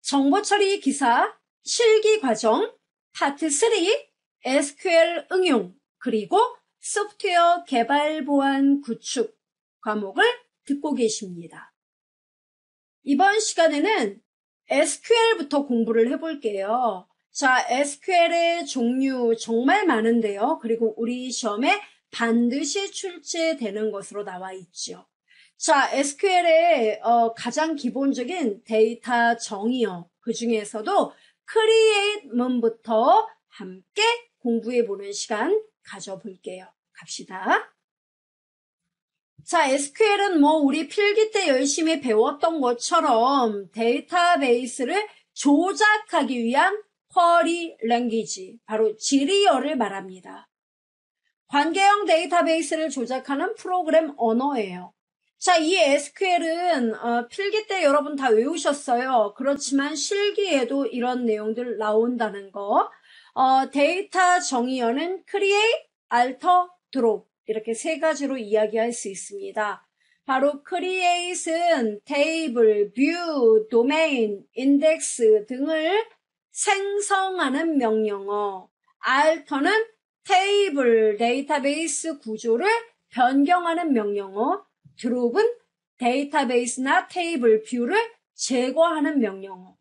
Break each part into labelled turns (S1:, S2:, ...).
S1: 정보처리 기사 실기 과정 파트 3 SQL 응용 그리고 소프트웨어 개발 보안 구축 과목을 듣고 계십니다. 이번 시간에는 SQL부터 공부를 해볼게요. 자, SQL의 종류 정말 많은데요. 그리고 우리 시험에 반드시 출제되는 것으로 나와 있죠. 자, SQL의 가장 기본적인 데이터 정의어, 그 중에서도 크리에이트문부터 함께 공부해보는 시간 가져볼게요. 갑시다. 자, SQL은 우리 필기 때 열심히 배웠던 것처럼 데이터베이스를 조작하기 위한 쿼리 랭귀지, 바로 지리어를 말합니다. 관계형 데이터베이스를 조작하는 프로그램 언어예요. 자, 이 SQL은 필기 때 여러분 다 외우셨어요. 그렇지만 실기에도 이런 내용들 나온다는 거. 데이터 정의어는 create, alter, drop 이렇게 세 가지로 이야기할 수 있습니다. 바로 create은 테이블, view, domain, index 등을 생성하는 명령어. alter는 테이블, 데이터베이스 구조를 변경하는 명령어. drop은 데이터베이스나 테이블, 뷰를 제거하는 명령어.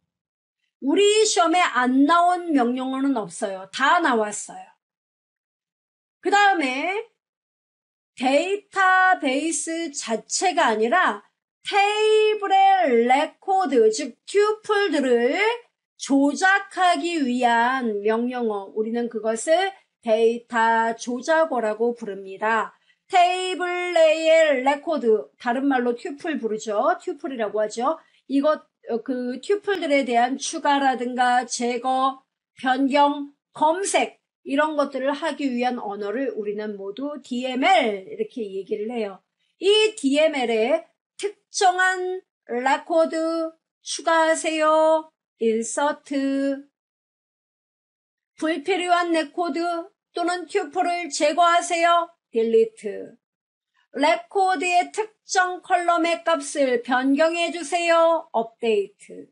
S1: 우리 시험에 안 나온 명령어는 없어요. 다 나왔어요. 그 다음에 데이터베이스 자체가 아니라 테이블의 레코드, 즉 튜플들을 조작하기 위한 명령어. 우리는 그것을 데이터 조작어라고 부릅니다. 테이블 내의 레코드, 다른 말로 튜플 부르죠. 튜플이라고 하죠. 그 튜플들에 대한 추가라든가 제거, 변경, 검색 이런 것들을 하기 위한 언어를 우리는 모두 DML 이렇게 얘기를 해요. 이 DML에 특정한 레코드 추가하세요. 인서트, 불필요한 레코드 또는 튜플을 제거하세요. 딜리트. 레코드의 특정 컬럼의 값을 변경해 주세요. 업데이트.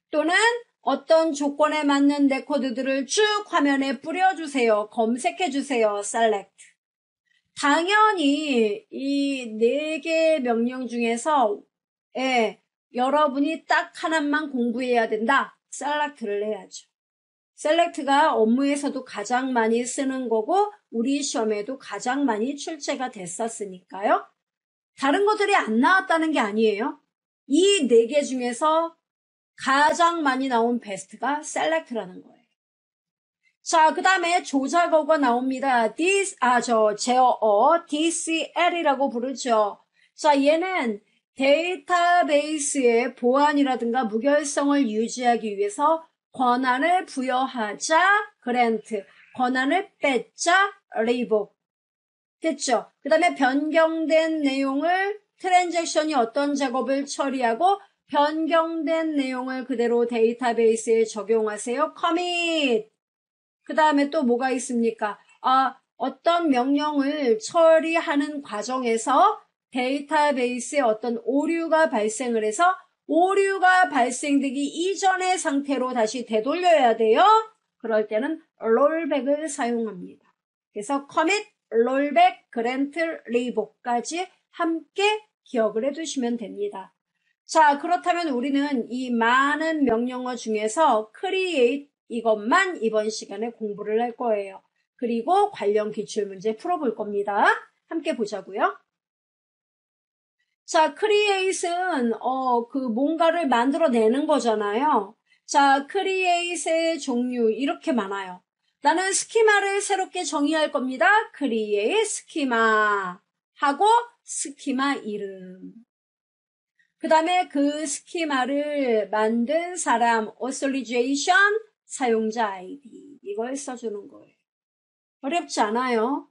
S1: 또는 어떤 조건에 맞는 레코드들을 쭉 화면에 뿌려주세요. 검색해주세요. select. 당연히 이 4개 명령 중에서 여러분이 딱 하나만 공부해야 된다. select를 해야죠. select가 업무에서도 가장 많이 쓰는 거고 우리 시험에도 가장 많이 출제가 됐었으니까요. 다른 것들이 안 나왔다는 게 아니에요. 이 4개 중에서 가장 많이 나온 베스트가 select라는 거예요. 자, 그 다음에 조작어가 나옵니다. 제어어, DCL이라고 부르죠. 자, 얘는 데이터베이스의 보안이라든가 무결성을 유지하기 위해서 권한을 부여하자, grant, 권한을 뺏자, revoke. 됐죠? 그 다음에 변경된 내용을 트랜잭션이 어떤 작업을 처리하고 변경된 내용을 그대로 데이터베이스에 적용하세요. commit. 그 다음에 또 뭐가 있습니까? 어떤 명령을 처리하는 과정에서 데이터베이스에 어떤 오류가 발생을 해서 오류가 발생되기 이전의 상태로 다시 되돌려야 돼요. 그럴 때는 rollback을 사용합니다. 그래서 commit, rollback, grant, revoke까지 함께 기억을 해두시면 됩니다. 자, 그렇다면 우리는 이 많은 명령어 중에서 create 이것만 이번 시간에 공부를 할 거예요. 그리고 관련 기출문제 풀어볼 겁니다. 함께 보자고요. 자, create은 뭔가를 만들어내는 거잖아요. 자, create의 종류 이렇게 많아요. 나는 스키마를 새롭게 정의할 겁니다. create 스키마 하고 스키마 이름. 그 다음에 그 스키마를 만든 사람, authorization, 사용자 아이디 이걸 써주는 거예요. 어렵지 않아요.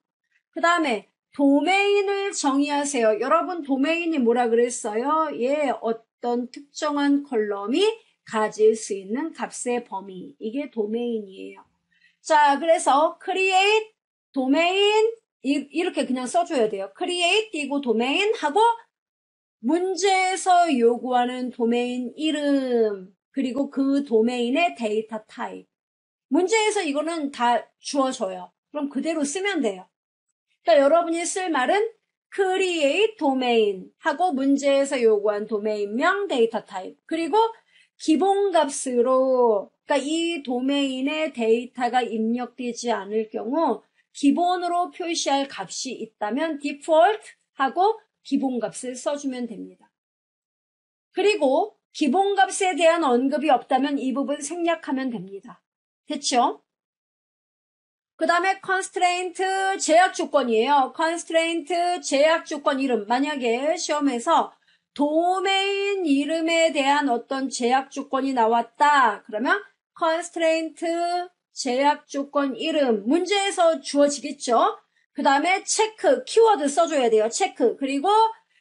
S1: 그 다음에 도메인을 정의하세요. 여러분 도메인이 뭐라 그랬어요? 어떤 특정한 컬럼이 가질 수 있는 값의 범위. 이게 도메인이에요. 자, 그래서 create, domain 이렇게 그냥 써줘야 돼요. create 띄고 domain 하고 문제에서 요구하는 도메인 이름 그리고 그 도메인의 데이터 타입. 문제에서 이거는 다 주어져요. 그럼 그대로 쓰면 돼요. 그러니까 여러분이 쓸 말은 create domain 하고 문제에서 요구한 도메인명 데이터 타입. 그리고 기본값으로, 그러니까 이 도메인의 데이터가 입력되지 않을 경우 기본으로 표시할 값이 있다면 default 하고 기본값을 써주면 됩니다. 그리고 기본값에 대한 언급이 없다면 이 부분 생략하면 됩니다. 됐죠? 그 다음에 constraint 제약 조건이에요. constraint 제약 조건 이름. 만약에 시험에서 도메인 이름에 대한 어떤 제약 조건이 나왔다. 그러면 constraint 제약 조건 이름. 문제에서 주어지겠죠? 그 다음에 체크, 키워드 써줘야 돼요. 체크. 그리고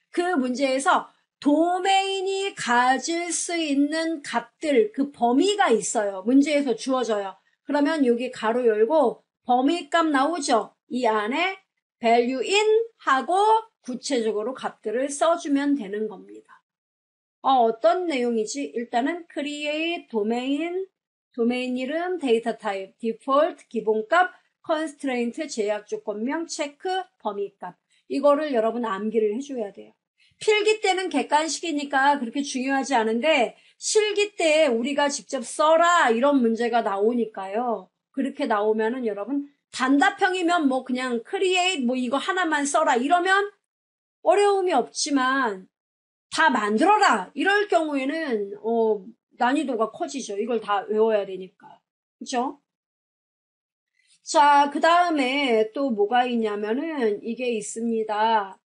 S1: 그 문제에서 도메인이 가질 수 있는 값들, 그 범위가 있어요. 문제에서 주어져요. 그러면 여기 가로 열고 범위값 나오죠? 이 안에 value in 하고 구체적으로 값들을 써주면 되는 겁니다. 어떤 내용이지? 일단은 create domain, 도메인 이름, 데이터 타입, default, 기본값, constraint, 제약 조건명, 체크, 범위값. 이거를 여러분 암기를 해줘야 돼요. 필기 때는 객관식이니까 그렇게 중요하지 않은데 실기 때 우리가 직접 써라 이런 문제가 나오니까요. 그렇게 나오면은 여러분 단답형이면 뭐 그냥 create 뭐 이거 하나만 써라 이러면 어려움이 없지만 다 만들어라 이럴 경우에는 난이도가 커지죠. 이걸 다 외워야 되니까. 그렇죠? 자, 그 다음에 또 뭐가 있냐면은 이게 있습니다.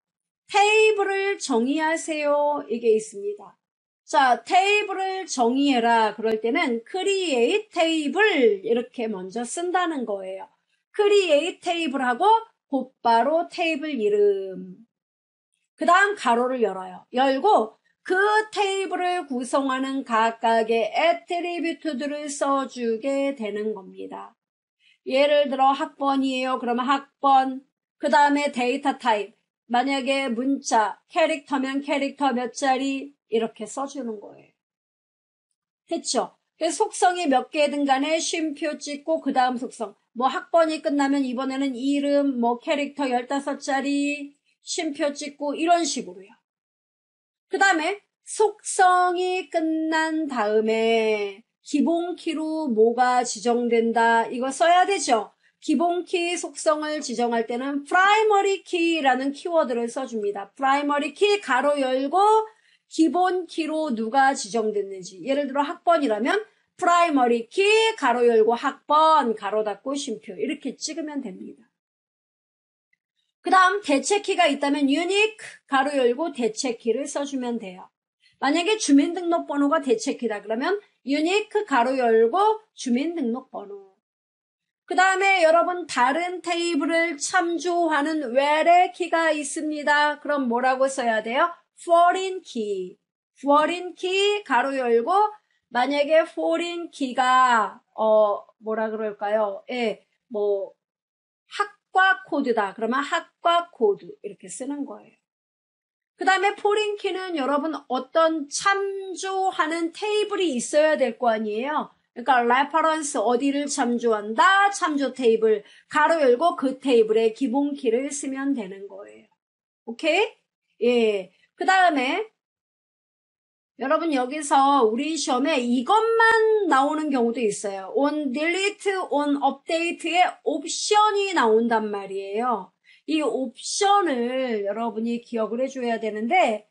S1: 테이블을 정의하세요. 이게 있습니다. 자, 테이블을 정의해라. 그럴 때는 create table 이렇게 먼저 쓴다는 거예요. create table하고 곧바로 테이블 이름. 그 다음 가로를 열어요. 열고 그 테이블을 구성하는 각각의 애트리뷰트들을 써주게 되는 겁니다. 예를 들어 학번이에요. 그러면 학번. 그 다음에 데이터 타입. 만약에 문자, 캐릭터면 캐릭터 몇 자리 이렇게 써주는 거예요. 됐죠? 속성이 몇 개든 간에 쉼표 찍고 그 다음 속성. 뭐 학번이 끝나면 이번에는 이름, 뭐 캐릭터 15자리 쉼표 찍고 이런 식으로요. 그 다음에 속성이 끝난 다음에 기본키로 뭐가 지정된다. 이거 써야 되죠? 기본키 속성을 지정할 때는 primary key라는 키워드를 써줍니다. primary key 가로 열고 기본키로 누가 지정됐는지. 예를 들어 학번이라면 primary key 가로 열고 학번 가로 닫고 쉼표 이렇게 찍으면 됩니다. 그 다음 대체키가 있다면 unique 가로 열고 대체키를 써주면 돼요. 만약에 주민등록번호가 대체키다 그러면 unique 가로 열고 주민등록번호. 그 다음에 여러분 다른 테이블을 참조하는 외래 키가 있습니다. 그럼 뭐라고 써야 돼요? foreign key. foreign key 가로 열고 만약에 foreign key가 뭐라 그럴까요? 예, 뭐 학과 코드다. 그러면 학과 코드 이렇게 쓰는 거예요. 그 다음에 foreign key는 여러분 어떤 참조하는 테이블이 있어야 될 거 아니에요. 그러니까 reference 어디를 참조한다. 참조 테이블 가로 열고 그 테이블의 기본 키를 쓰면 되는 거예요. 오케이? 예. 그 다음에 여러분 여기서 우리 시험에 이것만 나오는 경우도 있어요. on delete, on update의 옵션이 나온단 말이에요. 이 옵션을 여러분이 기억을 해줘야 되는데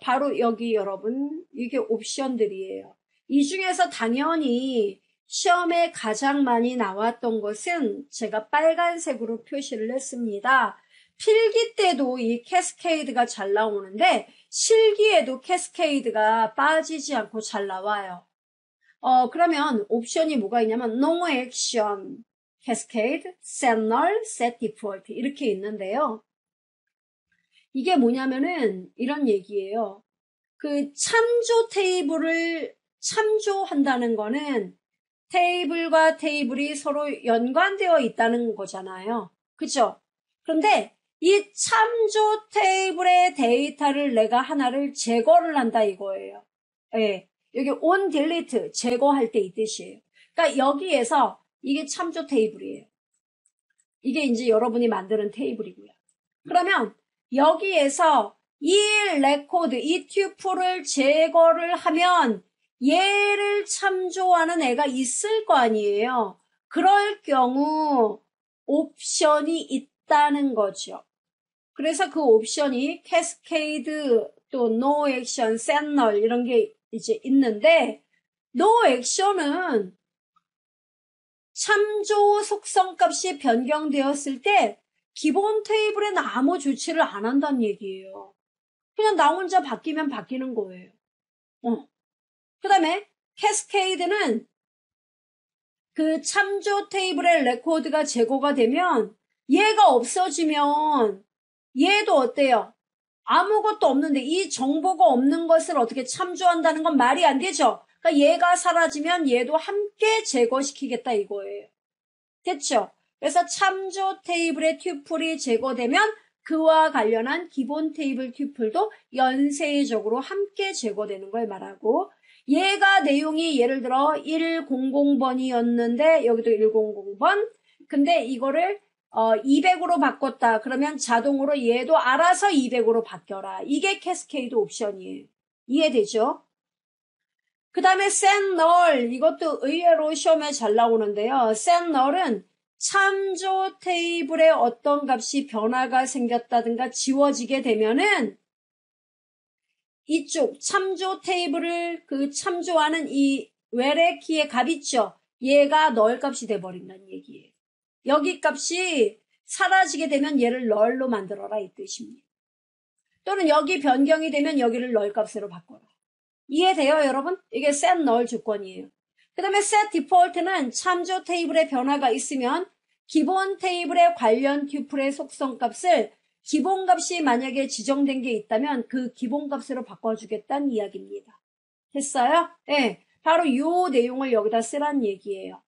S1: 바로 여기 여러분 이게 옵션들이에요. 이 중에서 당연히 시험에 가장 많이 나왔던 것은 제가 빨간색으로 표시를 했습니다. 필기 때도 이 캐스케이드가 잘 나오는데 실기에도 캐스케이드가 빠지지 않고 잘 나와요. 그러면 옵션이 뭐가 있냐면 No Action, Cascade, Set Null, Set Default 이렇게 있는데요. 이게 뭐냐면은 이런 얘기예요. 그 참조 테이블을 참조한다는 거는 테이블과 테이블이 서로 연관되어 있다는 거잖아요. 그죠? 그런데 이 참조 테이블의 데이터를 내가 하나를 제거를 한다 이거예요. 예. 여기 on delete 제거할 때 이 뜻이에요. 그러니까 여기에서 이게 참조 테이블이에요. 이게 이제 여러분이 만드는 테이블이고요. 그러면 여기에서 이 레코드, 이 튜플을 제거를 하면 얘를 참조하는 애가 있을 거 아니에요. 그럴 경우 옵션이 있다는 거죠. 그래서 그 옵션이 캐스케이드 또 no action, set null 이런 게 이제 있는데 no action은 참조 속성 값이 변경되었을 때 기본 테이블에는 아무 조치를 안 한다는 얘기예요. 그냥 나 혼자 바뀌면 바뀌는 거예요. 그 다음에 캐스케이드는 그 참조 테이블의 레코드가 제거가 되면 얘가 없어지면 얘도 어때요? 아무것도 없는데 이 정보가 없는 것을 어떻게 참조한다는 건 말이 안 되죠. 그러니까 얘가 사라지면 얘도 함께 제거시키겠다 이거예요. 됐죠? 그래서 참조 테이블의 튜플이 제거되면 그와 관련한 기본 테이블 튜플도 연쇄적으로 함께 제거되는 걸 말하고 얘가 내용이 예를 들어 100번이었는데 여기도 100번 근데 이거를 200으로 바꿨다. 그러면 자동으로 얘도 알아서 200으로 바뀌어라. 이게 캐스케이드 옵션이에요. 이해되죠? 그 다음에 set null 이것도 의외로 시험에 잘 나오는데요. set null은 참조 테이블에 어떤 값이 변화가 생겼다든가 지워지게 되면은 이쪽 참조 테이블을 그 참조하는 이 외래 키의 값 있죠. 얘가 null 값이 돼버린다는 얘기예요. 여기 값이 사라지게 되면 얘를 null로 만들어라 이 뜻입니다. 또는 여기 변경이 되면 여기를 null 값으로 바꿔라. 이해돼요 여러분? 이게 set null 조건이에요. 그 다음에 set default는 참조 테이블에 변화가 있으면 기본 테이블의 관련 튜플의 속성 값을 기본 값이 만약에 지정된 게 있다면 그 기본 값으로 바꿔주겠다는 이야기입니다. 됐어요? 네, 바로 이 내용을 여기다 쓰란 얘기예요.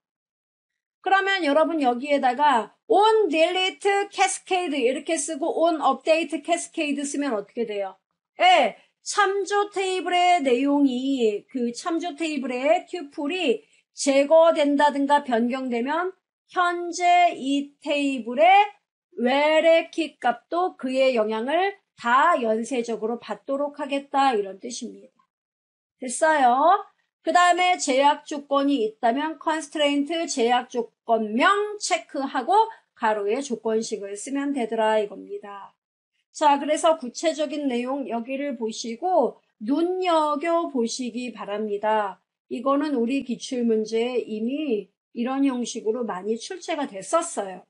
S1: 그러면 여러분 여기에다가 on delete cascade 이렇게 쓰고 on update cascade 쓰면 어떻게 돼요? 네, 참조 테이블의 내용이 그 참조 테이블의 튜플이 제거된다든가 변경되면 현재 이 테이블의 외래키 값도 그의 영향을 다 연쇄적으로 받도록 하겠다 이런 뜻입니다. 됐어요? 그 다음에 제약 조건이 있다면 constraint 제약 조건명 체크하고 가로에 조건식을 쓰면 되더라 이겁니다. 자, 그래서 구체적인 내용 여기를 보시고 눈여겨보시기 바랍니다. 이거는 우리 기출문제에 이미 이런 형식으로 많이 출제가 됐었어요.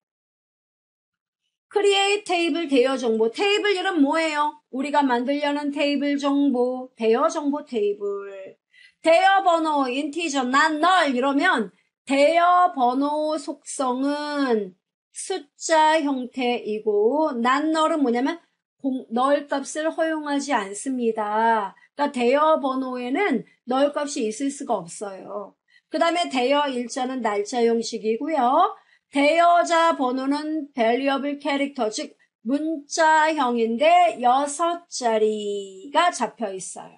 S1: create 테이블 대여 정보. 테이블 이름 뭐예요? 우리가 만들려는 테이블 정보, 대여 정보 테이블. 대여 번호, 인티저, not null 이러면 대여 번호 속성은 숫자 형태이고 not null은 뭐냐면 null 값을 허용하지 않습니다. 그러니까 대여 번호에는 null 값이 있을 수가 없어요. 그 다음에 대여 일자는 날짜 형식이고요. 대여자 번호는 variable character, 즉 문자형인데 6자리가 잡혀 있어요.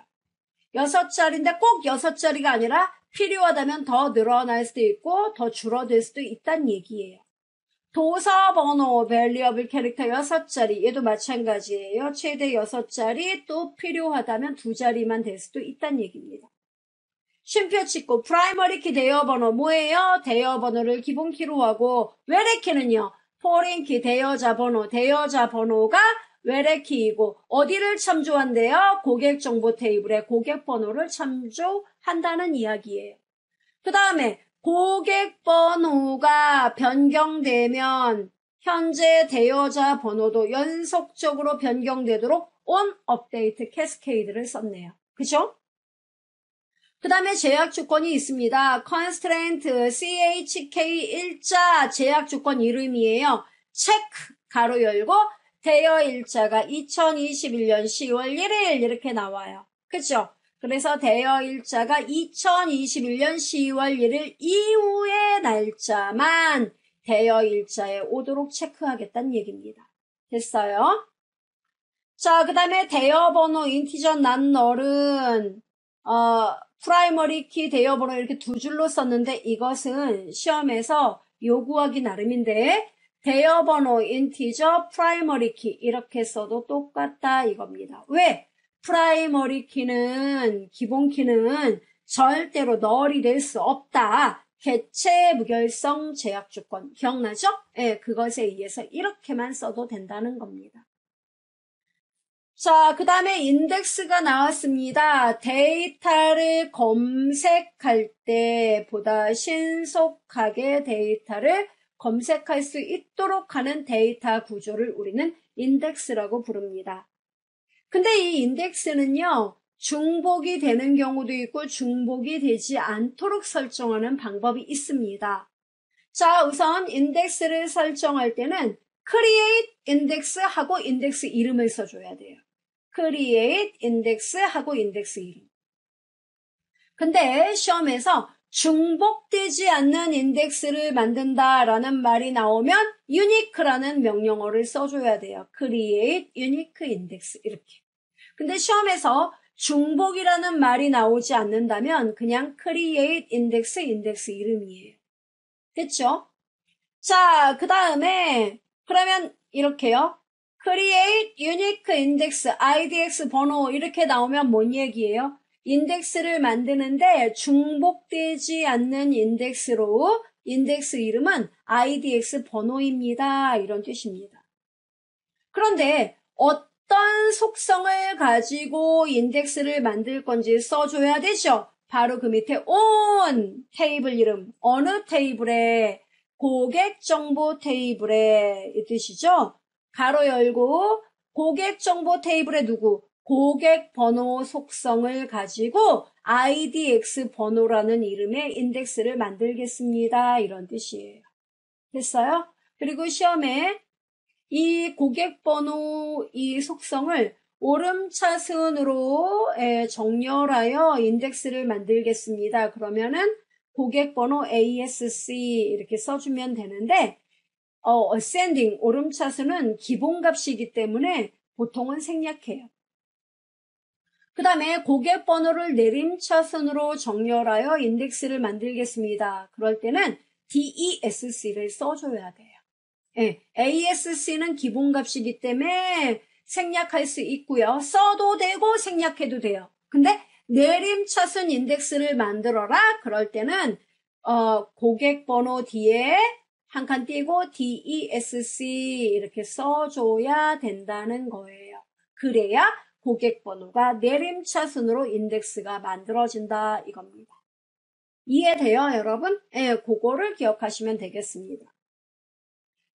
S1: 6자리인데 꼭 6자리가 아니라 필요하다면 더 늘어날 수도 있고 더 줄어들 수도 있다는 얘기예요. 도서 번호 variable character 6자리 얘도 마찬가지예요. 최대 6자리 또 필요하다면 2자리만 될 수도 있다는 얘기입니다. 쉼표 찍고 프라이머리 키 대여 번호 뭐예요? 대여 번호를 기본 키로 하고 외래 키는요. 포린 키 대여자 번호가 외래 키이고 어디를 참조한대요? 고객 정보 테이블에 고객 번호를 참조한다는 이야기예요. 그 다음에 고객 번호가 변경되면 현재 대여자 번호도 연속적으로 변경되도록 on update cascade를 썼네요. 그죠? 그 다음에 제약 조건이 있습니다. constraint, CHK 일자 제약 조건 이름이에요. 체크, 가로 열고, 대여 일자가 2021년 10월 1일 이렇게 나와요. 그죠? 그래서 대여 일자가 2021년 10월 1일 이후의 날짜만 대여 일자에 오도록 체크하겠다는 얘기입니다. 됐어요? 자, 그 다음에 대여 번호 인티저 not null은 프라이머리 키 대여번호 이렇게 두 줄로 썼는데 이것은 시험에서 요구하기 나름인데 대여번호 인티저 프라이머리 키 이렇게 써도 똑같다 이겁니다. 왜? 프라이머리 키는 기본 키는 절대로 널이 될 수 없다. 개체 무결성 제약 조건 기억나죠? 예, 그것에 의해서 이렇게만 써도 된다는 겁니다. 자, 그 다음에 인덱스가 나왔습니다. 데이터를 검색할 때 보다 신속하게 데이터를 검색할 수 있도록 하는 데이터 구조를 우리는 인덱스라고 부릅니다. 근데 이 인덱스는요, 중복이 되는 경우도 있고 중복이 되지 않도록 설정하는 방법이 있습니다. 자, 우선 인덱스를 설정할 때는 create index 하고 인덱스 이름을 써줘야 돼요. create index 하고 인덱스 이름. 근데 시험에서 중복되지 않는 인덱스를 만든다라는 말이 나오면 unique라는 명령어를 써줘야 돼요. create unique index 이렇게. 근데 시험에서 중복이라는 말이 나오지 않는다면 그냥 create index 인덱스 이름이에요. 됐죠? 자, 그 다음에 그러면 이렇게요. create unique index IDX 번호 이렇게 나오면 뭔 얘기예요? 인덱스를 만드는데 중복되지 않는 인덱스로 인덱스 이름은 IDX 번호입니다. 이런 뜻입니다. 그런데 어떤 속성을 가지고 인덱스를 만들 건지 써줘야 되죠. 바로 그 밑에 on 테이블 이름, 어느 테이블에, 고객 정보 테이블에 이 뜻이죠. 가로 열고 고객 정보 테이블에 누구? 고객 번호 속성을 가지고 IDX 번호라는 이름의 인덱스를 만들겠습니다. 이런 뜻이에요. 됐어요? 그리고 시험에 이 고객 번호 이 속성을 오름차순으로 정렬하여 인덱스를 만들겠습니다. 그러면은 고객 번호 ASC 이렇게 써주면 되는데 ascending 오름차순은 기본값이기 때문에 보통은 생략해요. 그 다음에 고객 번호를 내림차순으로 정렬하여 인덱스를 만들겠습니다. 그럴 때는 DESC를 써줘야 돼요. 예, ASC는 기본값이기 때문에 생략할 수 있고요. 써도 되고 생략해도 돼요. 근데 내림차순 인덱스를 만들어라. 그럴 때는 고객 번호 뒤에 한 칸 띄고 DESC 이렇게 써줘야 된다는 거예요. 그래야 고객 번호가 내림차순으로 인덱스가 만들어진다 이겁니다. 이해돼요, 여러분? 예, 그거를 기억하시면 되겠습니다.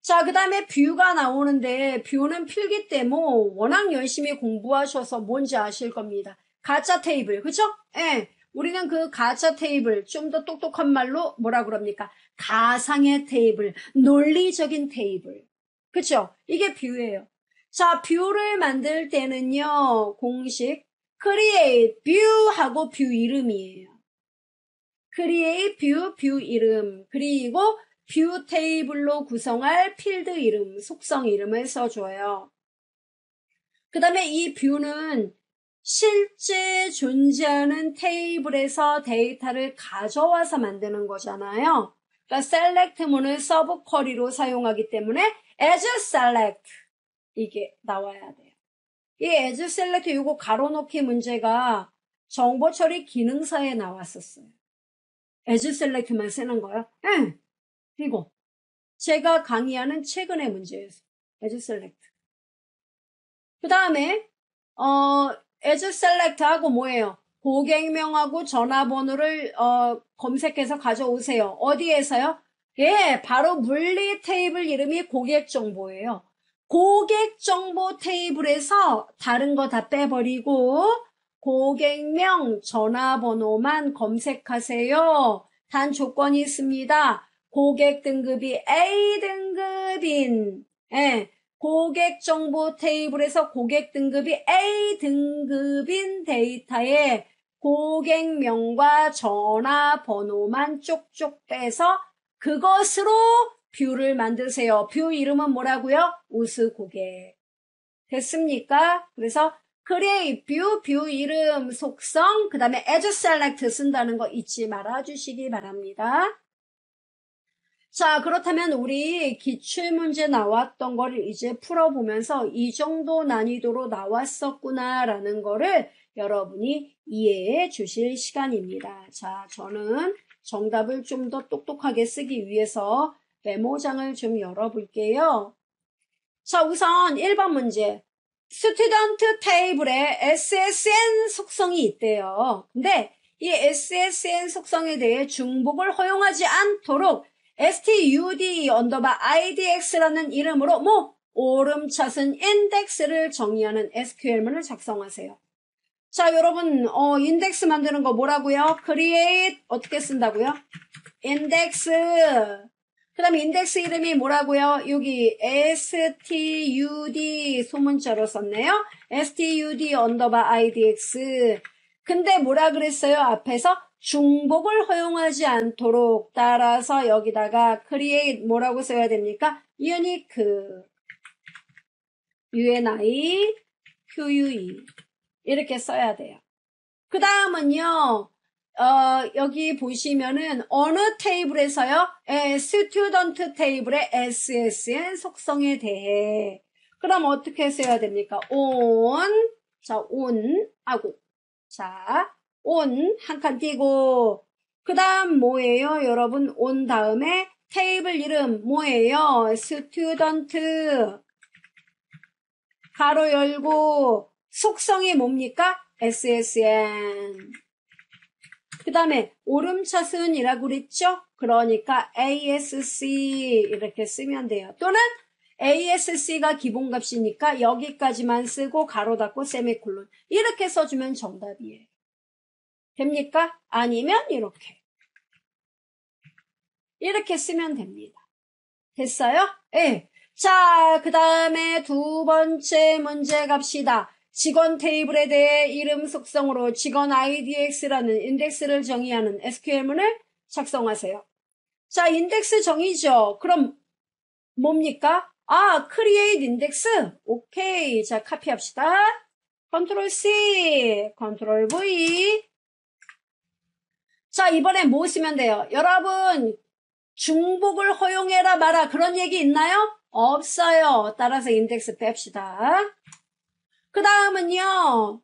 S1: 자, 그 다음에 뷰가 나오는데 뷰는 필기때모 워낙 열심히 공부하셔서 뭔지 아실 겁니다. 가짜 테이블, 그죠? 예, 우리는 그 가짜 테이블 좀 더 똑똑한 말로 뭐라 그럽니까? 가상의 테이블, 논리적인 테이블. 그죠? 이게 뷰예요. 자, 뷰를 만들 때는요, 공식 create view 하고 뷰 이름이에요. create view, 뷰 이름, 그리고 뷰 테이블로 구성할 필드 이름, 속성 이름을 써줘요. 그 다음에 이 뷰는 실제 존재하는 테이블에서 데이터를 가져와서 만드는 거잖아요. 그러니까 select문을 서브 쿼리로 사용하기 때문에 as select 이게 나와야 돼요. 이 as select 이거 가로놓기 문제가 정보 처리 기능사에 나왔었어요. as select만 쓰는 거요? 응. 이거 제가 강의하는 최근의 문제였어요. as select. 그 다음에 as select하고 뭐예요? 고객명하고 전화번호를 검색해서 가져오세요. 어디에서요? 예, 바로 물리 테이블 이름이 고객정보예요. 고객정보 테이블에서 다른 거 다 빼버리고 고객명, 전화번호만 검색하세요. 단 조건이 있습니다. 고객 등급이 A등급인 고객 정보 테이블에서 고객 등급이 A등급인 데이터에 고객명과 전화번호만 쪽쪽 빼서 그것으로 뷰를 만드세요. 뷰 이름은 뭐라고요? 우수고객. 됐습니까? 그래서 create 뷰 이름 속성 그 다음에 as select 쓴다는 거 잊지 말아 주시기 바랍니다. 자, 그렇다면 우리 기출문제 나왔던 거를 이제 풀어보면서 이 정도 난이도로 나왔었구나 라는 거를 여러분이 이해해 주실 시간입니다. 자, 저는 정답을 좀 더 똑똑하게 쓰기 위해서 메모장을 좀 열어볼게요. 자, 우선 1번 문제. 스튜던트 테이블에 SSN 속성이 있대요. 근데 이 SSN 속성에 대해 중복을 허용하지 않도록 std_idx라는 이름으로 오름차순 인덱스를 정의하는 SQL문을 작성하세요. 자, 여러분 인덱스 만드는 거 뭐라고요? create 어떻게 쓴다고요? 인덱스. 그 다음에 인덱스 이름이 뭐라고요? 여기 std 소문자로 썼네요. std_idx. 근데 뭐라 그랬어요? 앞에서 중복을 허용하지 않도록 따라서 여기다가 create 뭐라고 써야 됩니까? unique UNI QUE 이렇게 써야 돼요. 그 다음은요. 여기 보시면은 어느 테이블에서요? 스튜던트 테이블의 SSN 속성에 대해. 그럼 어떻게 써야 됩니까? on. 자, on 하고. 자, on 한 칸 띄고. 그 다음 뭐예요? 여러분 on 다음에 테이블 이름 뭐예요? 스튜던트 가로 열고 속성이 뭡니까? SSN. 그 다음에 오름차순이라고 그랬죠? 그러니까 ASC 이렇게 쓰면 돼요. 또는 ASC가 기본값이니까 여기까지만 쓰고 가로 닫고 세미콜론 이렇게 써주면 정답이에요. 됩니까? 아니면 이렇게 쓰면 됩니다. 됐어요? 네. 자, 그 다음에 두 번째 문제 갑시다. 직원 테이블에 대해 이름 속성으로 직원 IDX라는 인덱스를 정의하는 SQL문을 작성하세요. 자, 인덱스 정의죠. 그럼 뭡니까? create 인덱스. 오케이. 자, 카피합시다. 컨트롤 C, 컨트롤 V. 자, 이번에 뭐 쓰면 돼요? 여러분, 중복을 허용해라 마라. 그런 얘기 있나요? 없어요. 따라서 인덱스 뺍시다. 그 다음은요,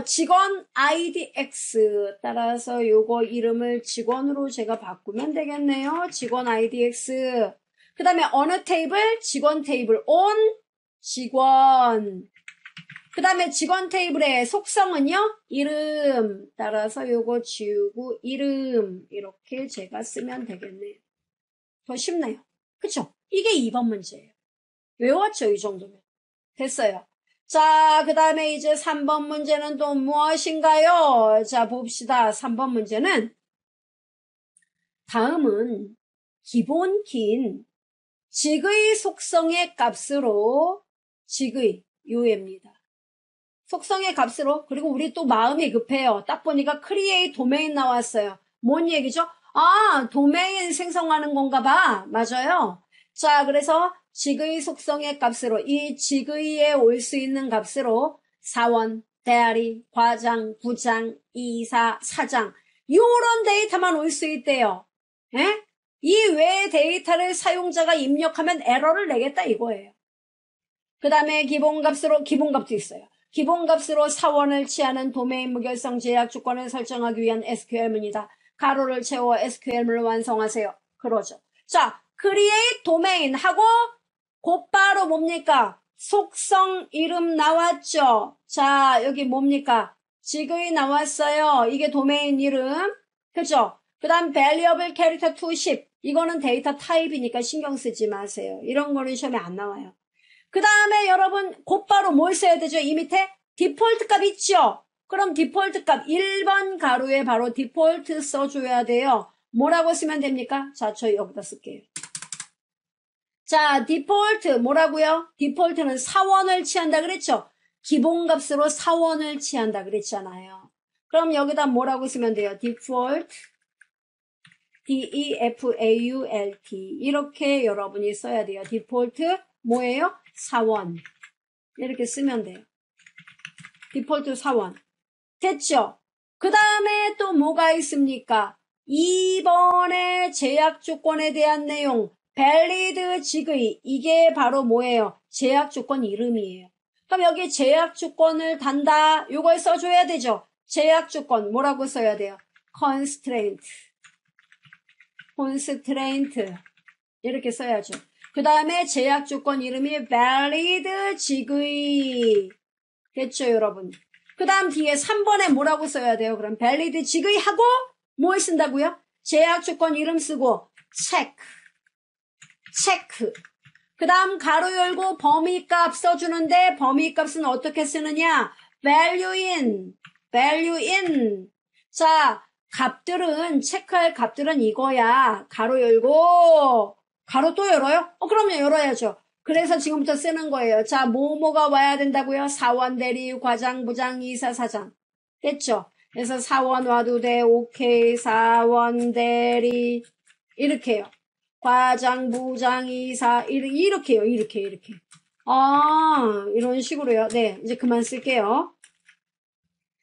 S1: 직원 IDX. 따라서 요거 이름을 직원으로 제가 바꾸면 되겠네요. 직원 IDX. 그 다음에 어느 테이블? 직원 테이블. on, 직원. 그 다음에 직원 테이블의 속성은요, 이름. 따라서 요거 지우고, 이름. 이렇게 제가 쓰면 되겠네요. 더 쉽네요. 그쵸? 이게 2번 문제예요. 외웠죠? 이 정도면. 됐어요. 자, 그 다음에 이제 3번 문제는 또 무엇인가요? 자, 봅시다. 3번 문제는 다음은 기본 키인 직의 속성의 값으로 직의 요입니다. 속성의 값으로 그리고 우리 또 마음이 급해요. 딱 보니까 create 도메인 나왔어요. 뭔 얘기죠? 도메인 생성하는 건가 봐. 맞아요. 자, 그래서 직의 속성의 값으로 이 직의에 올 수 있는 값으로 사원, 대리, 과장, 부장, 이사, 사장 요런 데이터만 올 수 있대요. 예? 이 외의 데이터를 사용자가 입력하면 에러를 내겠다 이거예요. 그 다음에 기본값으로 기본값도 있어요. 기본값으로 사원을 취하는 도메인 무결성 제약 조건을 설정하기 위한 SQL문이다. 가로를 채워 SQL문을 완성하세요. 그러죠. 자, create 도메인 하고 곧바로 뭡니까? 속성 이름 나왔죠? 자, 여기 뭡니까? 직의 나왔어요. 이게 도메인 이름. 그죠? 그 다음 variable character to 10. 이거는 데이터 타입이니까 신경 쓰지 마세요. 이런 거는 시험에 안 나와요. 그 다음에 여러분 곧바로 뭘 써야 되죠? 이 밑에 디폴트 값 있죠? 그럼 디폴트 값 1번 가로에 바로 디폴트 써줘야 돼요. 뭐라고 쓰면 됩니까? 자, 저 여기다 쓸게요. 자, 디폴트 뭐라고요? 디폴트는 사원을 취한다 그랬죠? 기본값으로 사원을 취한다 그랬잖아요. 그럼 여기다 뭐라고 쓰면 돼요? 디폴트 DEFAULT 이렇게 여러분이 써야 돼요. 디폴트 뭐예요? 사원 이렇게 쓰면 돼요. 디폴트 사원. 됐죠? 그 다음에 또 뭐가 있습니까? 2번의 제약 조건에 대한 내용, valid 직의. 이게 바로 뭐예요? 제약 조건 이름이에요. 그럼 여기 제약 조건을 단다. 요걸 써줘야 되죠? 제약 조건 뭐라고 써야 돼요? constraint. 이렇게 써야죠. 그 다음에 제약 조건 이름이 valid 직의. 됐죠, 여러분? 그 다음 뒤에 3번에 뭐라고 써야 돼요? 그럼 valid 직의하고 뭘 쓴다고요? 제약 조건 이름 쓰고 체크. 그 다음 가로 열고 범위값 써주는데 범위값은 어떻게 쓰느냐? value in. 자, 값들은 체크할 값들은 이거야. 가로 열고 가로 또 열어요? 그럼요, 열어야죠. 그래서 지금부터 쓰는 거예요. 자, 뭐가 와야 된다고요? 사원, 대리, 과장, 부장, 이사, 사장. 됐죠? 그래서 사원 와도 돼. 오케이. 사원, 대리. 이렇게요. 과장, 부장, 이사. 이렇게요. 이렇게. 이런 식으로요. 네, 이제 그만 쓸게요.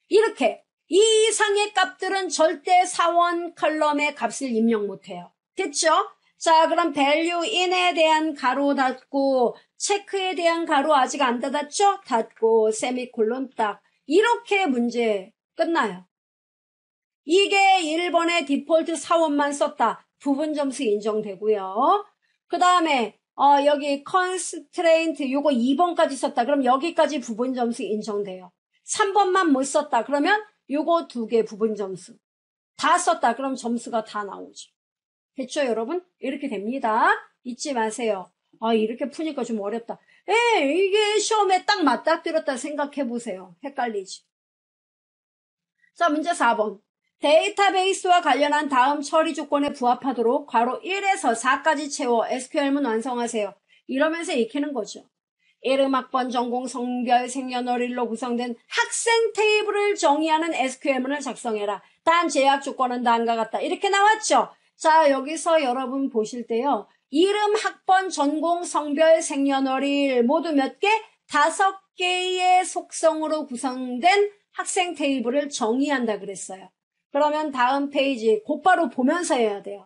S1: 이렇게. 이 이상의 값들은 절대 사원 컬럼에 값을 입력 못해요. 됐죠? 자, 그럼 value in에 대한 가로 닫고 체크에 대한 가로 아직 안 닫았죠? 닫고 세미콜론 딱. 이렇게 문제 끝나요. 이게 1번의 디폴트 사원만 썼다. 부분 점수 인정되고요. 그 다음에 여기 constraint 요거 2번까지 썼다. 그럼 여기까지 부분 점수 인정돼요. 3번만 못 썼다. 그러면 요거 2개 부분 점수. 다 썼다. 그럼 점수가 다 나오죠. 됐죠, 여러분? 이렇게 됩니다. 잊지 마세요. 이렇게 푸니까 좀 어렵다. 이게 시험에 딱 맞닥뜨렸다 생각해보세요. 헷갈리지? 자, 문제 4번. 데이터베이스와 관련한 다음 처리 조건에 부합하도록 괄호 1에서 4까지 채워 SQL문 완성하세요. 이러면서 익히는 거죠. 이름, 학번, 전공, 성별, 생년월일로 구성된 학생 테이블을 정의하는 SQL문을 작성해라. 단 제약 조건은 다음과 같다. 이렇게 나왔죠? 자, 여기서 여러분 보실 때요. 이름, 학번, 전공, 성별, 생년월일 모두 몇 개? 5개의 속성으로 구성된 학생 테이블을 정의한다 그랬어요. 그러면 다음 페이지 곧바로 보면서 해야 돼요.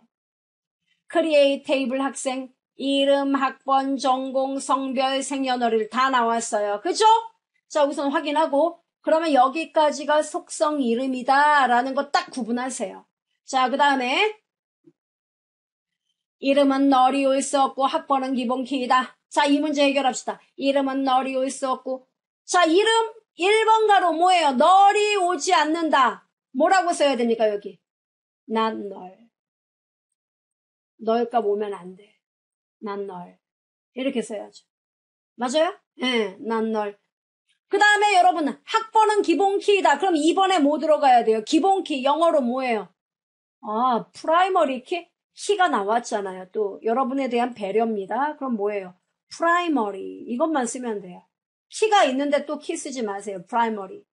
S1: 크리에이트 테이블 학생, 이름, 학번, 전공, 성별, 생년월일 다 나왔어요. 그죠? 자, 우선 확인하고 그러면 여기까지가 속성 이름이다 라는 거 딱 구분하세요. 자, 그 다음에 이름은 널이 올 수 없고 학번은 기본키이다. 자, 이 문제 해결합시다. 이름은 널이 올 수 없고. 자, 이름 1번 가로 뭐예요? 널이 오지 않는다. 뭐라고 써야 됩니까, 여기? 난 널. 널값 오면 안 돼. 난 널. 이렇게 써야죠. 맞아요? 네, 난 널. 그 다음에 여러분, 학번은 기본키이다. 그럼 2번에 뭐 들어가야 돼요? 기본키, 영어로 뭐예요? 프라이머리 키? 키가 나왔잖아요. 또 여러분에 대한 배려입니다. 그럼 뭐예요? 프라이머리. 이것만 쓰면 돼요. 키가 있는데 또 키 쓰지 마세요. 프라이머리.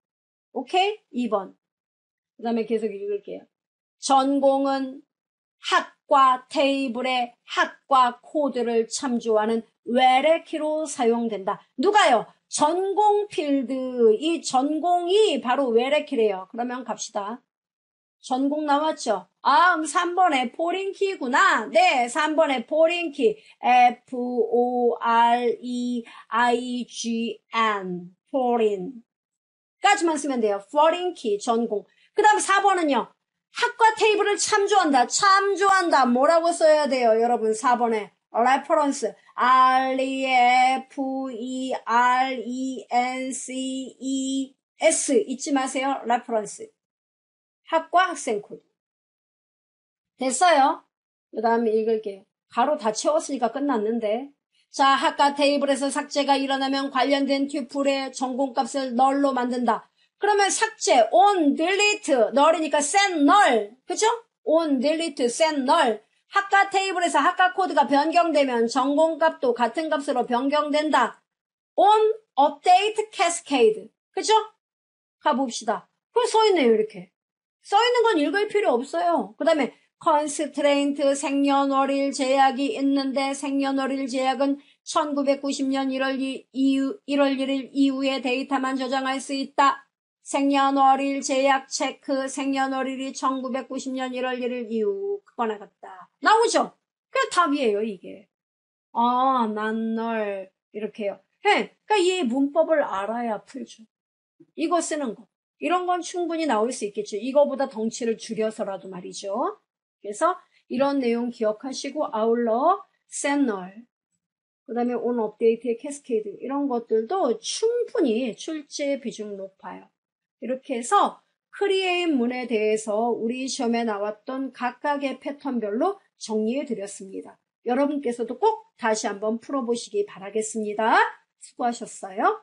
S1: 오케이? 2번. 그 다음에 계속 읽을게요. 전공은 학과 테이블에 학과 코드를 참조하는 외래키로 사용된다. 누가요? 전공 필드. 이 전공이 바로 외래키래요. 그러면 갑시다. 전공 나왔죠? 3번에 포린키구나. 네, 3번에 포린키. F-O-R-E-I-G-N. 포린. 까지만 쓰면 돼요. 포린키, 전공. 그 다음 4번은요. 학과 테이블을 참조한다. 뭐라고 써야 돼요, 여러분? 4번에. reference. R-E-F-E-R-E-N-C-E-S. 잊지 마세요. reference. 학과 학생 코드. 됐어요? 그 다음에 읽을게요. 가로 다 채웠으니까 끝났는데. 자, 학과 테이블에서 삭제가 일어나면 관련된 튜플의 전공값을 널로 만든다. 그러면 삭제, on, delete, 널이니까 send, null. 그죠? on, delete, send, null. 학과 테이블에서 학과 코드가 변경되면 전공값도 같은 값으로 변경된다. on, update, cascade. 그죠? 가봅시다. 그거 써있네요, 이렇게. 써있는 건 읽을 필요 없어요. 그 다음에 constraint 생년월일 제약이 있는데 생년월일 제약은 1990년 1월 1일 이후에 데이터만 저장할 수 있다. 생년월일 제약 체크, 생년월일이 1990년 1월 1일 이후, 그거나 같다. 나오죠? 그게 답이에요, 이게. 난 널, 이렇게요. 그러니까 이 문법을 알아야 풀죠. 이거 쓰는 거. 이런 건 충분히 나올 수 있겠죠. 이거보다 덩치를 줄여서라도 말이죠. 그래서 이런 내용 기억하시고 아울러 셋널, 그 다음에 온 업데이트의 캐스케이드 이런 것들도 충분히 출제 비중 높아요. 이렇게 해서 크리에잇 문에 대해서 우리 시험에 나왔던 각각의 패턴별로 정리해 드렸습니다. 여러분께서도 꼭 다시 한번 풀어보시기 바라겠습니다. 수고하셨어요.